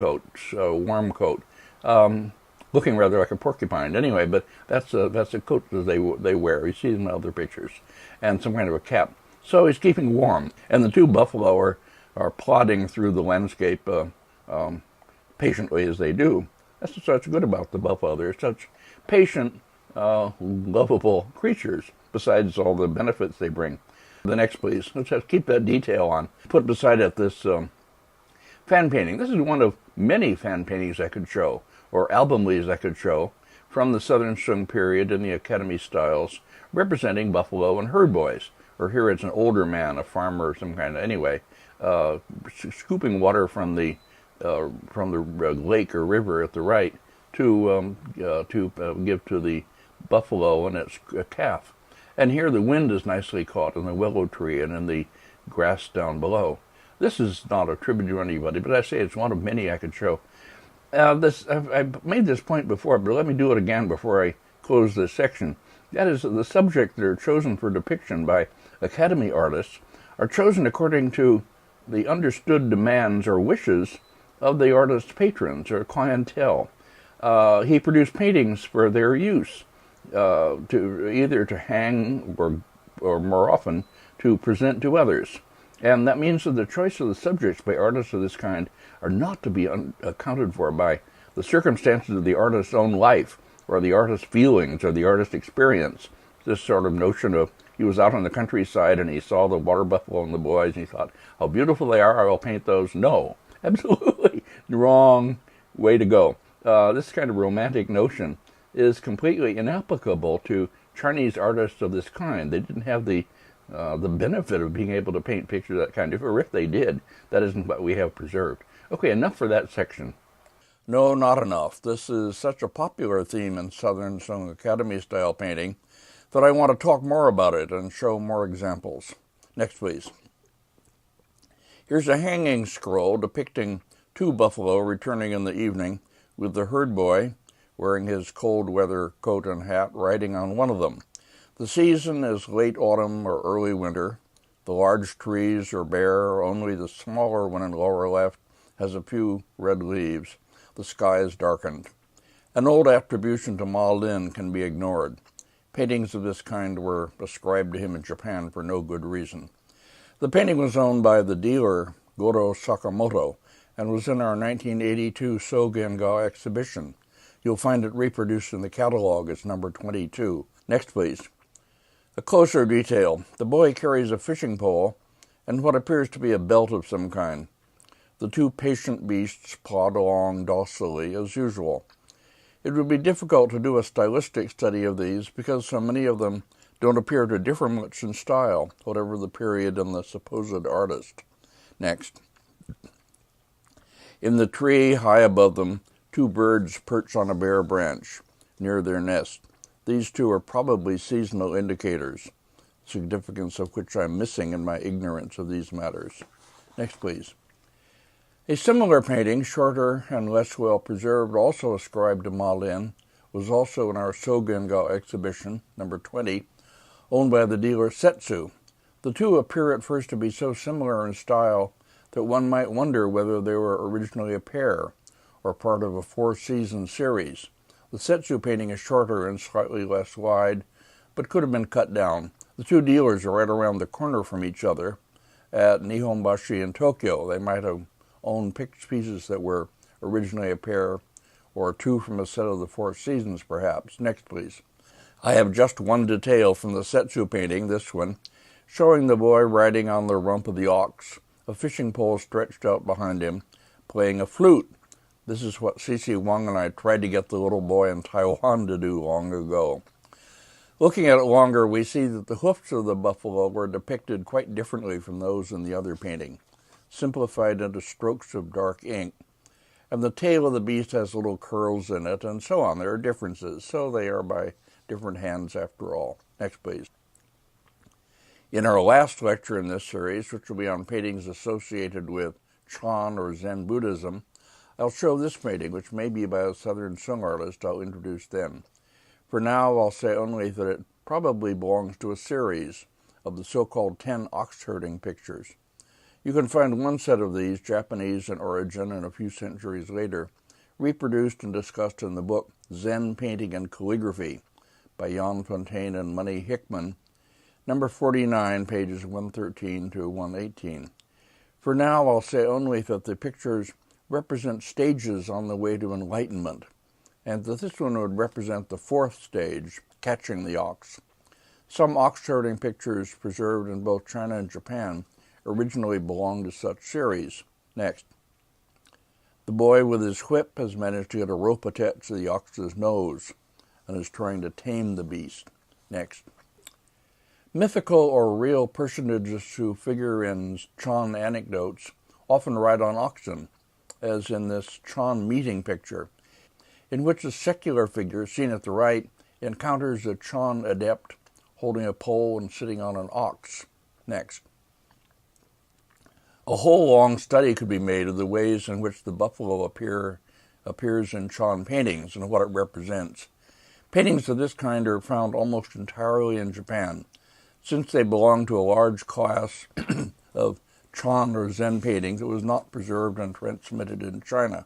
coat, warm coat, looking rather like a porcupine. Anyway, but that's a coat that they wear. You see them in other pictures, and some kind of a cap. So he's keeping warm, and the two buffalo are plodding through the landscape patiently as they do. That's what's such good about the buffalo. They're such patient, lovable creatures. Besides all the benefits they bring. The next, please. Let's just keep that detail on. Put beside it this fan painting. This is one of many fan paintings I could show, or album leaves I could show, from the Southern Shung period in the Academy styles, representing buffalo and herd boys. Or here it's an older man, a farmer of some kind. Anyway, scooping water from the lake or river at the right to give to the buffalo and its calf. And here the wind is nicely caught in the willow tree and in the grass down below. This is not a tribute to anybody, but I say it's one of many I could show. I've made this point before, but let me do it again before I close this section. That is, the subjects that are chosen for depiction by Academy artists are chosen according to the understood demands or wishes of the artist's patrons or clientele. He produced paintings for their use. To either to hang or more often to present to others. And that means that the choice of the subjects by artists of this kind are not to be accounted for by the circumstances of the artist's own life or the artist's feelings or the artist's experience. This sort of notion of he was out on the countryside and he saw the water buffalo and the boys and he thought, how beautiful they are, I will paint those. No, absolutely the wrong way to go. This kind of romantic notion is completely inapplicable to Chinese artists of this kind. They didn't have the benefit of being able to paint pictures of that kind. Or if they did, that isn't what we have preserved. Okay, enough for that section. No, not enough. This is such a popular theme in Southern Shung Academy style painting that I want to talk more about it and show more examples. Next, please. Here's a hanging scroll depicting two buffalo returning in the evening with the herd boy wearing his cold weather coat and hat, riding on one of them. The season is late autumn or early winter. The large trees are bare, only the smaller one in lower left has a few red leaves. The sky is darkened. An old attribution to Ma Lin can be ignored. Paintings of this kind were ascribed to him in Japan for no good reason. The painting was owned by the dealer Goro Sakamoto and was in our 1982 Sogenga exhibition. You'll find it reproduced in the catalog as number 22. Next, please. A closer detail. The boy carries a fishing pole and what appears to be a belt of some kind. The two patient beasts plod along docilely as usual. It would be difficult to do a stylistic study of these because so many of them don't appear to differ much in style, whatever the period and the supposed artist. Next. In the tree high above them, two birds perch on a bare branch near their nest. These two are probably seasonal indicators, significance of which I'm missing in my ignorance of these matters. Next, please. A similar painting, shorter and less well preserved, also ascribed to Ma Lin, was also in our Sogenga exhibition, number 20, owned by the dealer Setsu. The two appear at first to be so similar in style that one might wonder whether they were originally a pair, or part of a four-season series. The Setsu painting is shorter and slightly less wide, but could have been cut down. The two dealers are right around the corner from each other at Nihonbashi in Tokyo. They might have owned pieces that were originally a pair, or two from a set of the Four Seasons, perhaps. Next, please. I have just one detail from the Setsu painting, this one, showing the boy riding on the rump of the ox, a fishing pole stretched out behind him, playing a flute. This is what C.C. Wang and I tried to get the little boy in Taiwan to do long ago. Looking at it longer, we see that the hoofs of the buffalo were depicted quite differently from those in the other painting, simplified into strokes of dark ink. And the tail of the beast has little curls in it, and so on. There are differences, so they are by different hands after all. Next, please. In our last lecture in this series, which will be on paintings associated with Chan or Zen Buddhism, I'll show this painting, which may be by a Southern Shung artist. I'll introduce then. For now, I'll say only that it probably belongs to a series of the so-called 10 ox herding pictures. You can find one set of these, Japanese in origin and a few centuries later, reproduced and discussed in the book Zen Painting and Calligraphy by Jan Fontaine and Money Hickman, number 49, pages 113 to 118. For now, I'll say only that the pictures represent stages on the way to enlightenment, and that this one would represent the fourth stage, catching the ox. Some ox-herding pictures preserved in both China and Japan originally belonged to such series. Next. The boy with his whip has managed to get a rope attached to the ox's nose and is trying to tame the beast. Next. Mythical or real personages who figure in Chan anecdotes often ride on oxen, as in this Chan meeting picture, in which a secular figure, seen at the right, encounters a Chan adept holding a pole and sitting on an ox. Next. A whole long study could be made of the ways in which the buffalo appears in Chan paintings and what it represents. Paintings of this kind are found almost entirely in Japan, since they belong to a large class of Chan or Zen paintings that was not preserved and transmitted in China.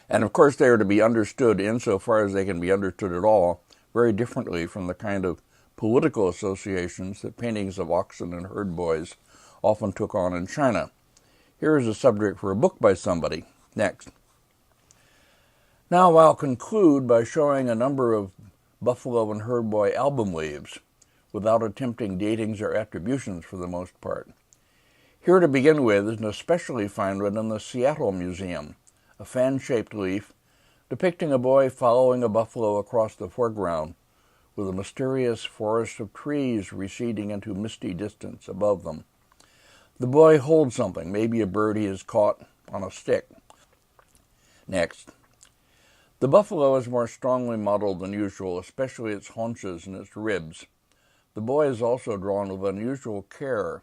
And of course they are to be understood, insofar as they can be understood at all, very differently from the kind of political associations that paintings of oxen and herd boys often took on in China. Here is a subject for a book by somebody. Next. Now I'll conclude by showing a number of buffalo and herd boy album leaves, without attempting datings or attributions for the most part. Here to begin with is an especially fine one in the Seattle Museum, a fan-shaped leaf depicting a boy following a buffalo across the foreground, with a mysterious forest of trees receding into misty distance above them. The boy holds something, maybe a bird he has caught, on a stick. Next. The buffalo is more strongly modeled than usual, especially its haunches and its ribs. The boy is also drawn with unusual care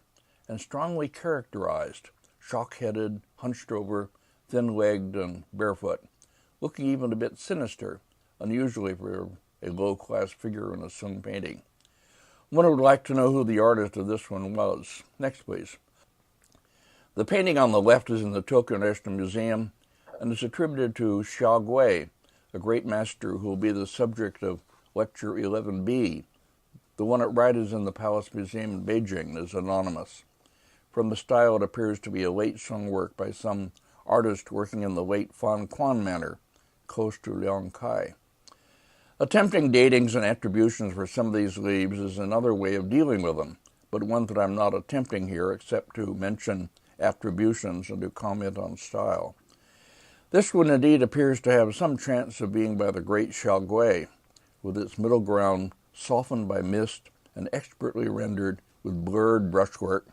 and strongly characterized, shock-headed, hunched over, thin-legged, and barefoot, looking even a bit sinister, unusually for a low-class figure in a Sung painting. One would like to know who the artist of this one was. Next, please. The painting on the left is in the Tokyo National Museum and is attributed to Xiaogui, a great master who will be the subject of Lecture 11B. The one at right is in the Palace Museum in Beijing and is anonymous. From the style, it appears to be a late Sung work by some artist working in the late Fan Quan manner, close to Liang Kai. Attempting datings and attributions for some of these leaves is another way of dealing with them, but one that I'm not attempting here except to mention attributions and to comment on style. This one indeed appears to have some chance of being by the great Xiaogui, with its middle ground softened by mist and expertly rendered with blurred brushwork,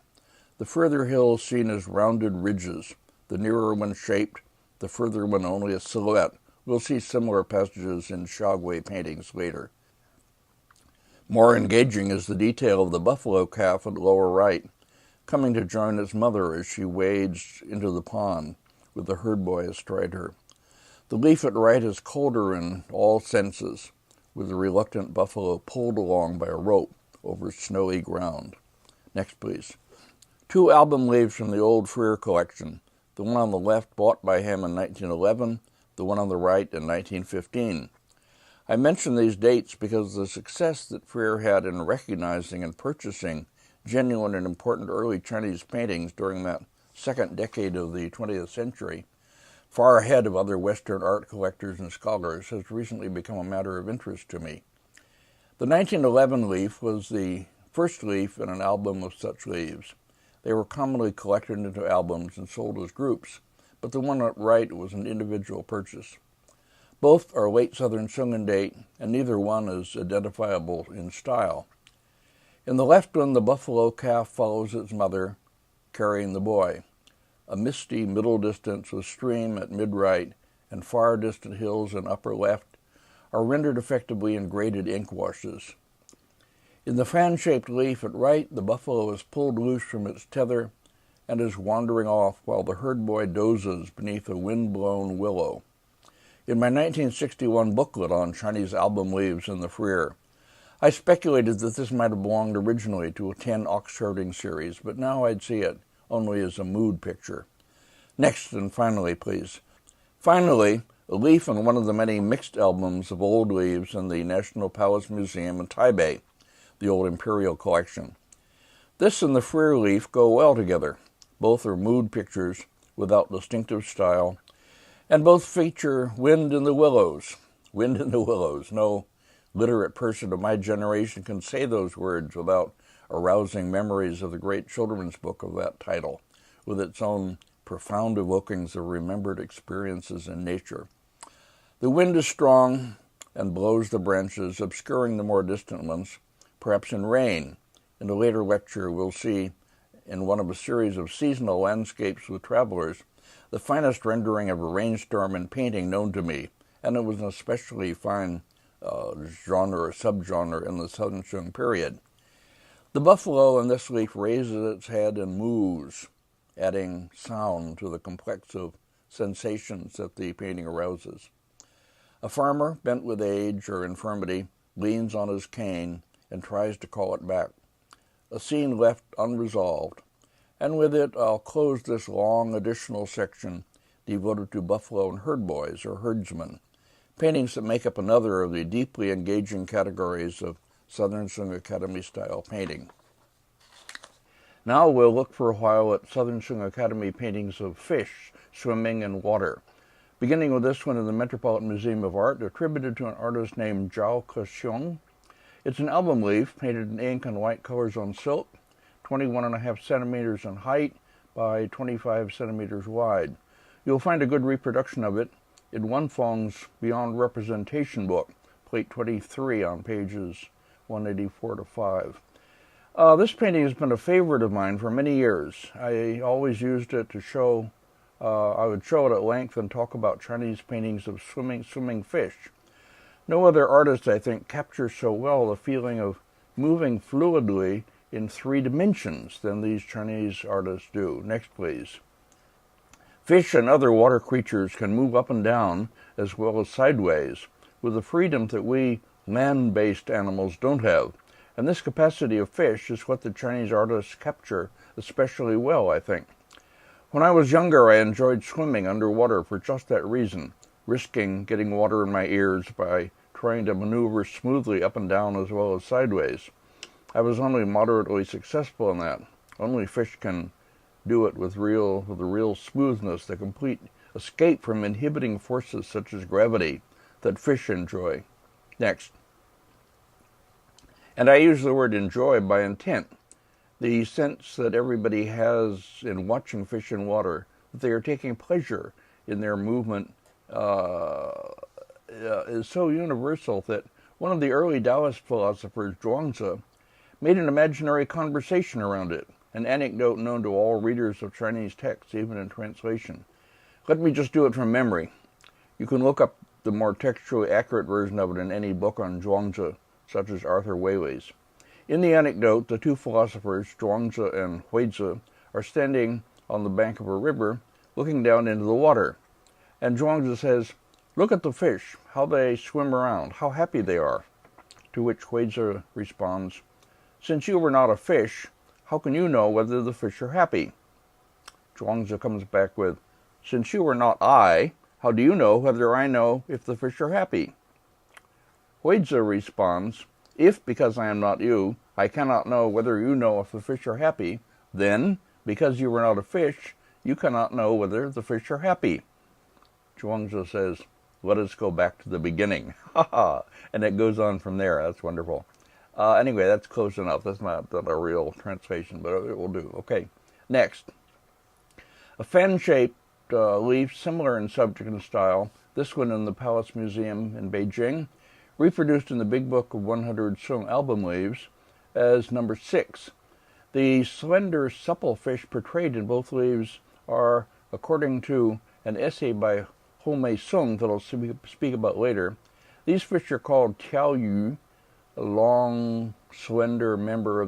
the further hills seen as rounded ridges, the nearer one shaped, the further one only a silhouette. We'll see similar passages in Xiaogui paintings later. More engaging is the detail of the buffalo calf at lower right, coming to join its mother as she wades into the pond, with the herd boy astride her. The leaf at right is colder in all senses, with the reluctant buffalo pulled along by a rope over snowy ground. Next, please. Two album leaves from the old Freer collection, the one on the left bought by him in 1911, the one on the right in 1915. I mention these dates because the success that Freer had in recognizing and purchasing genuine and important early Chinese paintings during that second decade of the 20th century, far ahead of other Western art collectors and scholars, has recently become a matter of interest to me. The 1911 leaf was the first leaf in an album of such leaves. They were commonly collected into albums and sold as groups, but the one at right was an individual purchase. Both are late Southern Sung in date, and neither one is identifiable in style. In the left one, the buffalo calf follows its mother, carrying the boy. A misty middle distance with stream at mid-right and far distant hills in upper left are rendered effectively in graded ink washes. In the fan-shaped leaf at right, the buffalo is pulled loose from its tether and is wandering off while the herd boy dozes beneath a wind-blown willow. In my 1961 booklet on Chinese album leaves in the Freer, I speculated that this might have belonged originally to a 10 ox herding series, but now I'd see it only as a mood picture. Next and finally, please. Finally, a leaf in one of the many mixed albums of old leaves in the National Palace Museum in Taipei, the old imperial collection. This and the freer leaf go well together. Both are mood pictures without distinctive style, and both feature wind in the willows. Wind in the willows. No literate person of my generation can say those words without arousing memories of the great children's book of that title, with its own profound evokings of remembered experiences in nature. The wind is strong and blows the branches, obscuring the more distant ones, perhaps in rain. In a later lecture, we'll see, in one of a series of seasonal landscapes with travelers, the finest rendering of a rainstorm in painting known to me, and it was an especially fine genre or subgenre in the Southern Shung period. The buffalo in this leaf raises its head and moves, adding sound to the complex of sensations that the painting arouses. A farmer, bent with age or infirmity, leans on his cane and tries to call it back. A scene left unresolved, and with it I'll close this long additional section devoted to buffalo and herd boys or herdsmen, paintings that make up another of the deeply engaging categories of Southern Shung Academy style painting. Now we'll look for a while at Southern Shung Academy paintings of fish swimming in water, beginning with this one in the Metropolitan Museum of Art, attributed to an artist named Zhao Kexiong. It's an album leaf painted in ink and white colors on silk, 21.5 centimeters in height by 25 centimeters wide. You'll find a good reproduction of it in Wunfeng's Beyond Representation book, plate 23 on pages 184 to 5. This painting has been a favorite of mine for many years. I always used it to show, I would show it at length and talk about Chinese paintings of swimming fish. No other artist, I think, captures so well the feeling of moving fluidly in 3 dimensions than these Chinese artists do. Next, please. Fish and other water creatures can move up and down as well as sideways, with a freedom that we land-based animals don't have. And this capacity of fish is what the Chinese artists capture especially well, I think. When I was younger, I enjoyed swimming underwater for just that reason, risking getting water in my ears by trying to maneuver smoothly up and down as well as sideways. I was only moderately successful in that. Only fish can do it with a real smoothness, the complete escape from inhibiting forces such as gravity that fish enjoy. Next. And I use the word enjoy by intent, the sense that everybody has in watching fish in water, that they are taking pleasure in their movement, is so universal that one of the early Taoist philosophers, Zhuangzi, made an imaginary conversation around it, an anecdote known to all readers of Chinese texts, even in translation. Let me just do it from memory. You can look up the more textually accurate version of it in any book on Zhuangzi, such as Arthur Waley's. In the anecdote, the 2 philosophers, Zhuangzi and Huizi, are standing on the bank of a river, looking down into the water. And Zhuangzi says, "Look at the fish, how they swim around, how happy they are." To which Huizi responds, "Since you were not a fish, how can you know whether the fish are happy?" Zhuangzi comes back with, "Since you are not I, how do you know whether I know if the fish are happy?" Huizi responds, "If, because I am not you, I cannot know whether you know if the fish are happy, then, because you are not a fish, you cannot know whether the fish are happy." Zhuangzi says, "Let us go back to the beginning." Ha ha! And it goes on from there. That's wonderful. Anyway, that's close enough. That's not a real translation, but it will do. Okay, next. A fan-shaped leaf, similar in subject and style, this one in the Palace Museum in Beijing, reproduced in the Big Book of 100 Shung album leaves as number 6. The slender, supple fish portrayed in both leaves are, according to an essay by Ho Mei Sung that I'll speak about later, these fish are called Tiao Yu, a long, slender member of